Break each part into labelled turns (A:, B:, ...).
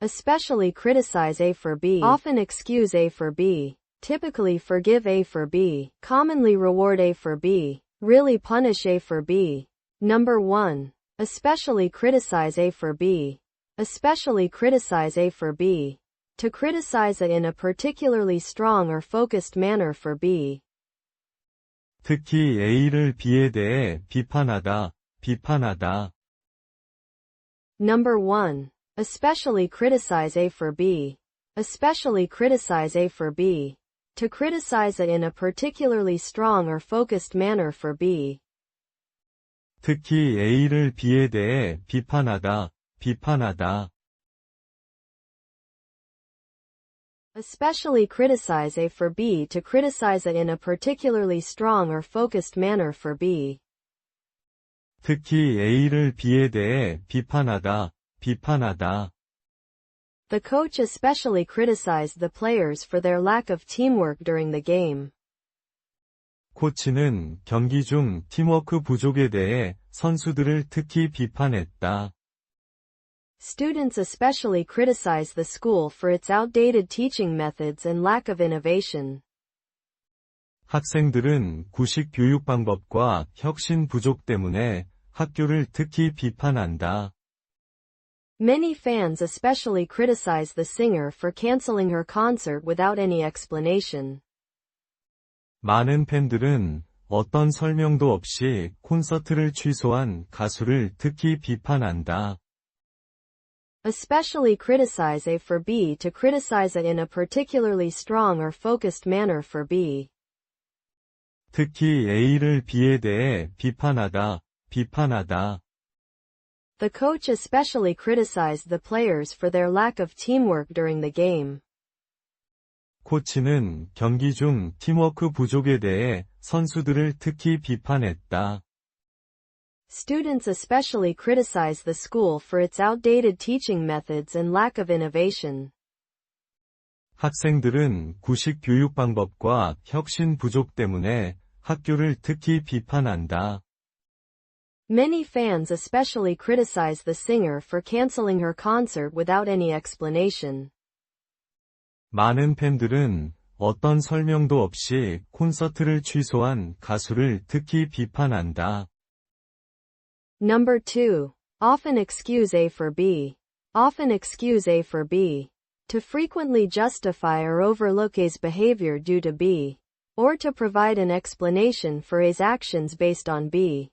A: especially criticize A for B, often excuse A for B, typically forgive A for B, commonly reward A for B, really punish A for B. Number 1. Especially criticize A for B. Especially criticize A for B. To criticize A in a particularly strong or focused manner for B.
B: 특히 A를 B에 대해 비판하다, 비판하다.
A: Number 1. Especially criticize A for B. Especially criticize A for B. To criticize A in a particularly strong or focused manner for B.
B: 특히 A를 B에 대해 비판하다, 비판하다.
A: Especially criticize A for B. To criticize A in a particularly strong or focused manner for B.
B: 특히 A를 B에 대해 비판하다, 비판하다.
A: The coach especially criticized the players for their lack of teamwork during the game.
B: 코치는 경기 중 팀워크 부족에 대해 선수들을 특히 비판했다.
A: Students especially criticize the school for its outdated teaching methods and lack of innovation.
B: 학생들은 구식 교육 방법과 혁신 부족 때문에 학교를 특히 비판한다.
A: Many fans especially criticize the singer for canceling her concert without any explanation.
B: 많은 팬들은 어떤 설명도 없이 콘서트를 취소한 가수를 특히 비판한다.
A: Especially criticize A for B. To criticize A in a particularly strong or focused manner for B.
B: 특히 A를 B에 대해 비판하다, 비판하다.
A: The coach especially criticized the players for their lack of teamwork during the game.
B: 코치는 경기 중 팀워크 부족에 대해 선수들을 특히 비판했다.
A: Students especially criticize the school for its outdated teaching methods and lack of innovation.
B: 학생들은 구식 교육 방법과 혁신 부족 때문에 학교를 특히 비판한다.
A: Many fans especially criticize the singer for canceling her concert without any explanation.
B: 많은 팬들은 어떤 설명도 없이 콘서트를 취소한 가수를 특히 비판한다.
A: Number 2. Often excuse A for B. Often excuse A for B. To frequently justify or overlook A's behavior due to B. Or to provide an explanation for A's actions based on B.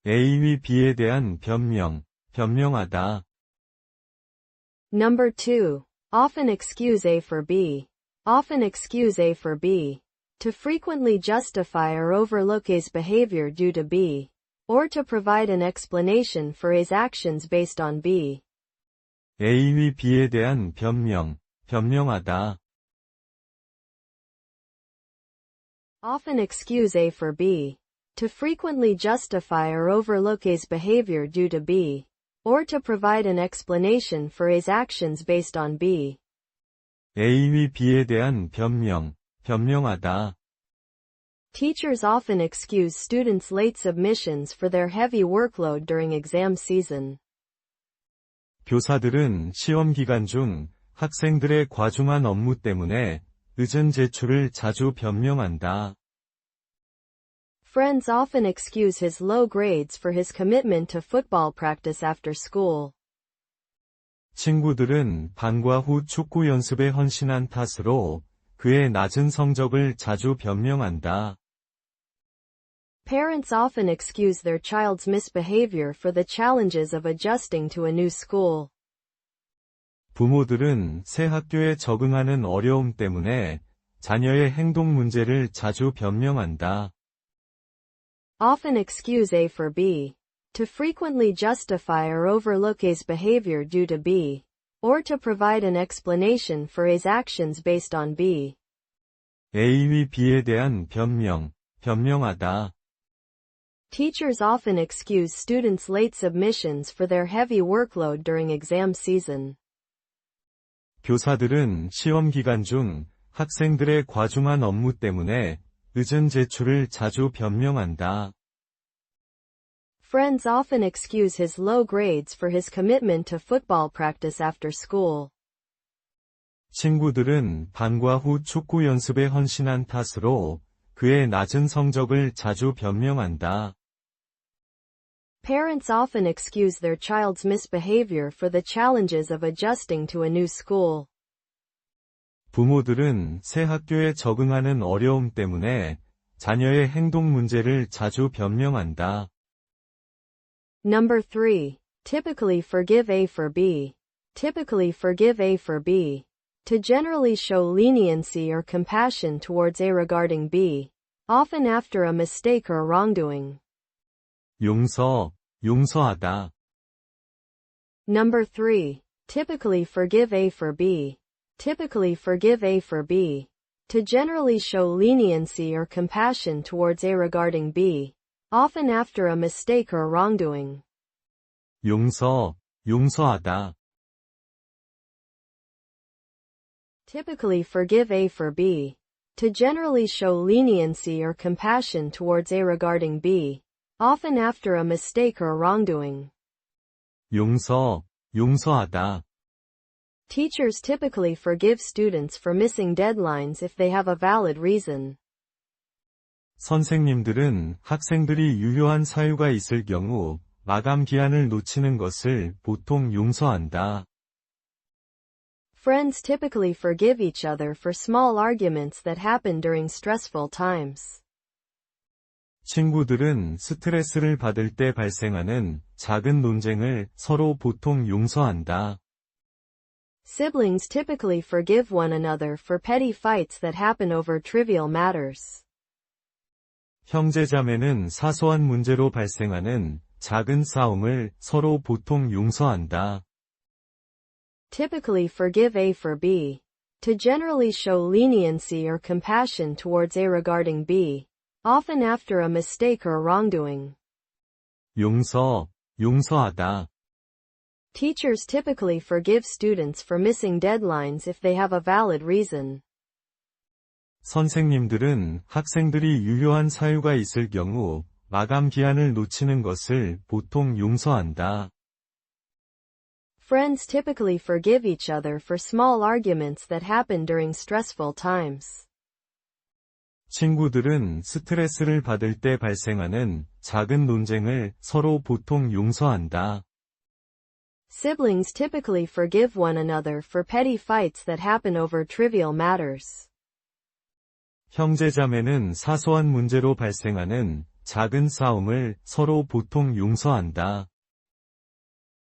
B: A와 B에 대한 변명, 변명하다.
A: Number 2. Often excuse A for B. Often excuse A for B. To frequently justify or overlook A's behavior due to B. Or to provide an explanation for A's actions based on B.
B: A와 B에 대한 변명, 변명하다.
A: Often excuse A for B. To frequently justify or overlook A's behavior due to B. Or to provide an explanation for A's actions based on B.
B: A와 B에 대한 변명, 변명하다.
A: Teachers often excuse students' late submissions for their heavy workload during exam season.
B: 교사들은 시험 기간 중 학생들의 과중한 업무 때문에 늦은 제출을 자주 변명한다.
A: Friends often excuse his low grades for his commitment to football practice after school.
B: 친구들은 방과 후 축구 연습에 헌신한 탓으로 그의 낮은 성적을 자주 변명한다.
A: Parents often excuse their child's misbehavior for the challenges of adjusting to a new school.
B: 부모들은 새 학교에 적응하는 어려움 때문에 자녀의 행동 문제를 자주 변명한다.
A: Often excuse A for B. To frequently justify or overlook A's behavior due to B. Or to provide an explanation for A's actions based on B.
B: A와 B에 대한 변명, 변명하다.
A: Teachers often excuse students' late submissions for their heavy workload during exam season.
B: 교사들은 시험 기간 중 학생들의 과중한 업무 때문에 늦은 제출을 자주 변명한다.
A: Friends often excuse his low grades for his commitment to football practice after school.
B: 친구들은 방과 후 축구 연습에 헌신한 탓으로 그의 낮은 성적을 자주 변명한다.
A: Parents often excuse their child's misbehavior for the challenges of adjusting to a new school.
B: 부모들은 새 학교에 적응하는 어려움 때문에 자녀의 행동 문제를 자주 변명한다.
A: Number 3. Typically forgive A for B. Typically forgive A for B. To generally show leniency or compassion towards A regarding B, often after a mistake or wrongdoing.
B: 용서하다.
A: Number 3. Typically forgive A for B. Typically forgive A for B. To generally show leniency or compassion towards A regarding B, often after a mistake or wrongdoing.
B: 용서하다.
A: Typically forgive A for B. To generally show leniency or compassion towards A regarding B, often after a mistake or wrongdoing.
B: 용서하다.
A: Teachers typically forgive students for missing deadlines if they have a valid reason.
B: 선생님들은 학생들이 유효한 사유가 있을 경우 마감 기한을 놓치는 것을 보통 용서한다.
A: Friends typically forgive each other for small arguments that happen during stressful times.
B: 친구들은 스트레스를 받을 때 발생하는 작은 논쟁을 서로 보통 용서한다.
A: Siblings typically forgive one another for petty fights that happen over trivial matters.
B: 형제자매는 사소한 문제로 발생하는 작은 싸움을 서로 보통 용서한다.
A: Typically forgive A for B. To generally show leniency or compassion towards A regarding B, often after a mistake or wrongdoing.
B: 용서하다.
A: Teachers typically forgive students for missing deadlines if they have a valid reason.
B: 선생님들은 학생들이 유효한 사유가 있을 경우 마감 기한을 놓치는 것을 보통 용서한다.
A: Friends typically forgive each other for small arguments that happen during stressful times.
B: 친구들은 스트레스를 받을 때 발생하는 작은 논쟁을 서로 보통 용서한다.
A: Siblings typically forgive one another for petty fights that happen over trivial matters.
B: 형제자매는 사소한 문제로 발생하는 작은 싸움을 서로 보통 용서한다.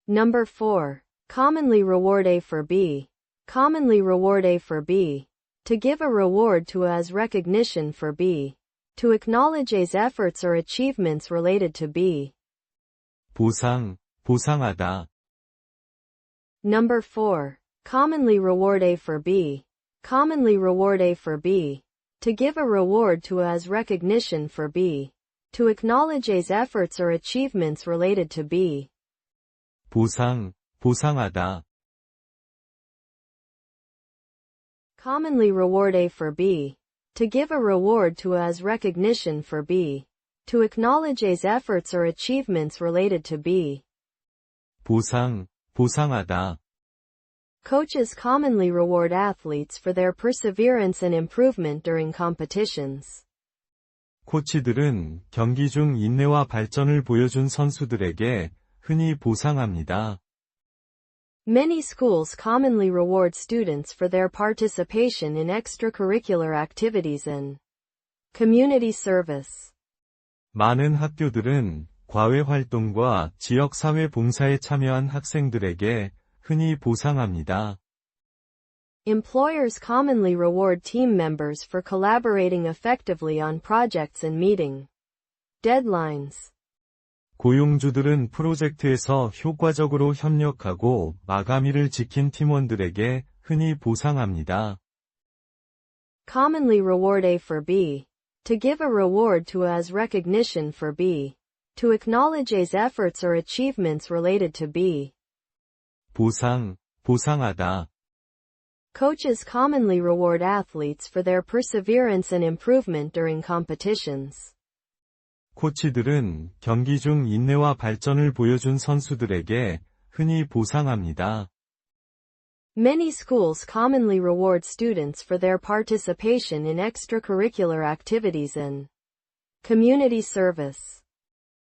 A: Number 4. Commonly reward A for B. Commonly reward A for B. To give a reward to A as recognition for B. To acknowledge A's efforts or achievements related to B.
B: 보상하다.
A: Number 4. Commonly reward A for B. Commonly reward A for B. To give a reward to A as recognition for B. To acknowledge A's efforts or achievements related to B.
B: 보상하다.
A: Commonly reward A for B. To give a reward to A as recognition for B. To acknowledge A's efforts or achievements related to B.
B: 보상하다.
A: Coaches commonly reward athletes for their perseverance and improvement during competitions.
B: 코치들은 경기 중 인내와 발전을 보여준 선수들에게 흔히 보상합니다.
A: Many schools commonly reward students for their participation in extracurricular activities and community service.
B: 많은 학교들은 과외 활동과 지역 사회 봉사에 참여한 학생들에게 흔히 보상합니다.
A: Employers commonly reward team members for collaborating effectively on projects and meeting deadlines.
B: 고용주들은 프로젝트에서 효과적으로 협력하고 마감일을 지킨 팀원들에게 흔히 보상합니다.
A: Commonly reward A for B. To give a reward to A as recognition for B. To acknowledge A's efforts or achievements related to B.
B: 보상하다.
A: Coaches commonly reward athletes for their perseverance and improvement during competitions.
B: 코치들은 경기 중 인내와 발전을 보여준 선수들에게 흔히 보상합니다.
A: Many schools commonly reward students for their participation in extracurricular activities and community service.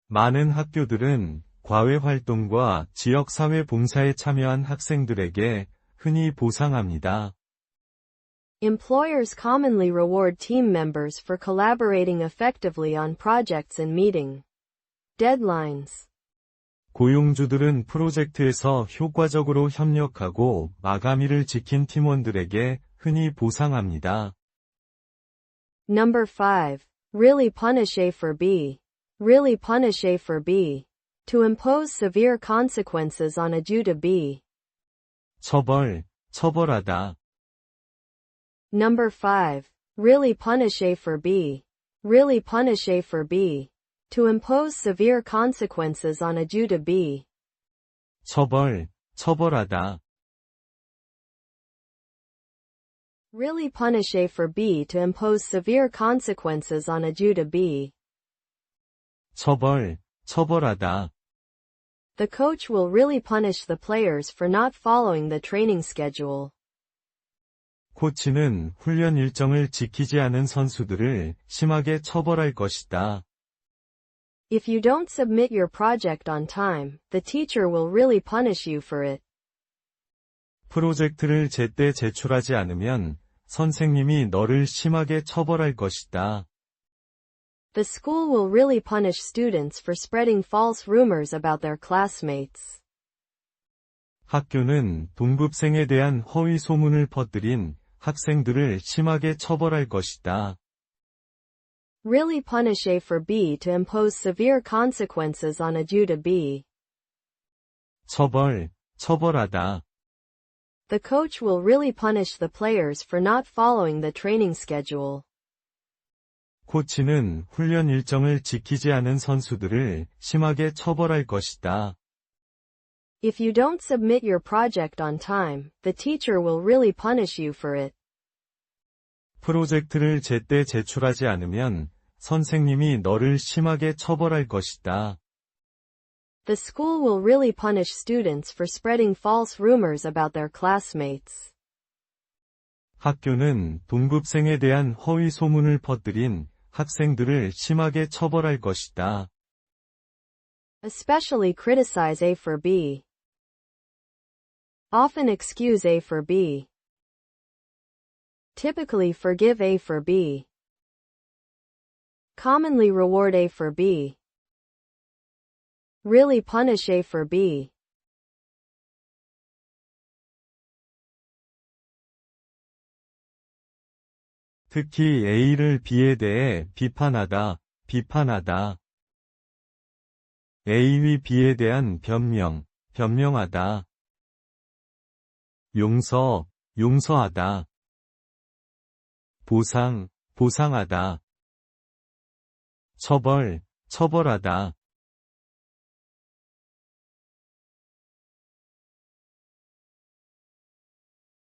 B: 많은 학교들은 과외 활동과 지역 사회 봉사에 참여한 학생들에게 흔히 보상합니다.
A: Employers commonly reward team members for collaborating effectively on projects and meeting deadlines.
B: 고용주들은 프로젝트에서 효과적으로 협력하고 마감일을 지킨 팀원들에게 흔히 보상합니다.
A: Number 5. Really punish A for B. Really punish A for B. To impose severe consequences on A due to B.
B: 처벌하다.
A: Number 5. Really punish A for B. Really punish A for B. To impose severe consequences on A due to B.
B: 처벌하다.
A: Really punish A for B to impose severe consequences on A due to B.
B: 처벌하다.
A: The coach will really punish the players for not following the training schedule.
B: 코치는 훈련 일정을 지키지 않은 선수들을 심하게 처벌할 것이다.
A: If you don't submit your project on time, the teacher will really punish you for it.
B: 프로젝트를 제때 제출하지 않으면 선생님이 너를 심하게 처벌할 것이다.
A: The school will really punish students for spreading false rumors about their classmates.
B: 학교는 동급생에 대한 허위 소문을 퍼뜨린 학생들을 심하게 처벌할 것이다.
A: Really punish A for B to impose severe consequences on A due to B.
B: 처벌하다.
A: The coach will really punish the players for not following the training schedule.
B: 코치는 훈련 일정을 지키지 않은 선수들을 심하게 처벌할 것이다.
A: If you don't submit your project on time, the teacher will really punish you for it.
B: 프로젝트를 제때 제출하지 않으면 선생님이 너를 심하게 처벌할 것이다.
A: The school will really punish students for spreading false rumors about their classmates.
B: 학교는 동급생에 대한 허위 소문을 퍼뜨린 학생들을 심하게 처벌할 것이다.
A: Especially criticize A for B. Often excuse A for B. Typically forgive A for B. Commonly reward A for B. Really punish A for B.
B: 특히 A를 B에 대해 비판하다. A위 B에 대한 변명하다. 용서하다. 보상하다. 처벌하다.